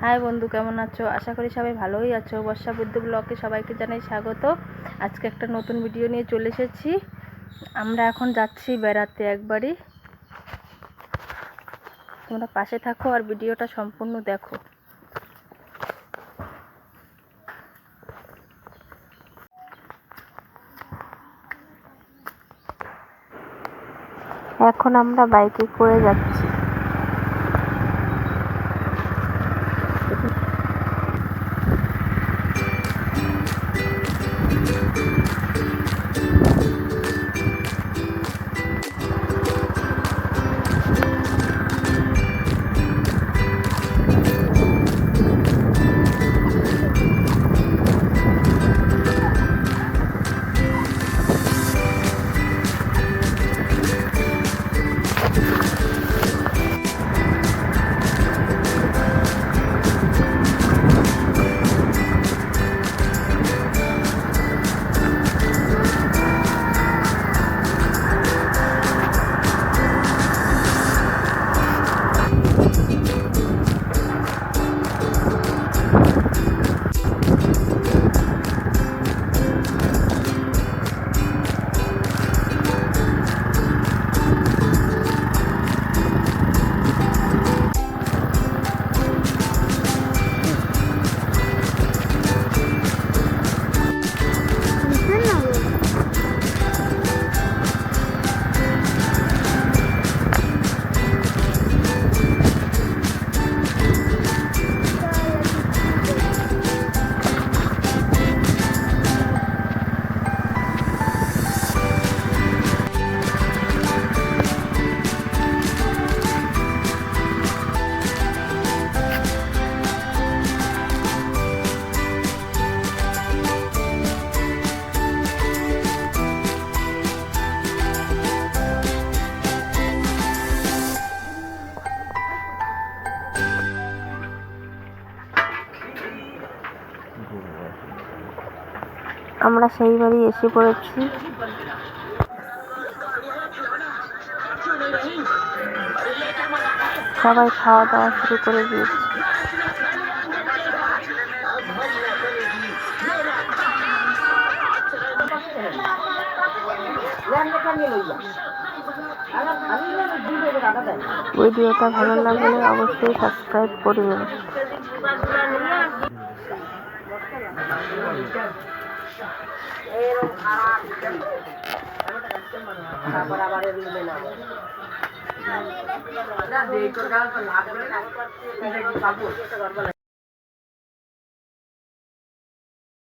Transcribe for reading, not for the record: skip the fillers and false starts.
High বন্ধু, কেমন আছো? আশা করি সবাই ভালোই আছো। বর্ষা বুদ্ধি ব্লগে সবাইকে জানাই স্বাগত। আজকে একটা নতুন ভিডিও নিয়ে চলে এসেছি। আমরা এখন যাচ্ছি বেড়াতে একবারই। তোমরা পাশে থাকো আর ভিডিওটা সম্পূর্ণ দেখো। এখন আমরা বাইকে করে যাচ্ছি। আমরা সেই বাড়ি এসে পড়েছি। সবাই খাওয়া দাওয়া শুরু করে দিয়েছে। ভিডিওটা ভালো লাগলে অবশ্যই সাবস্ক্রাইব করবেন।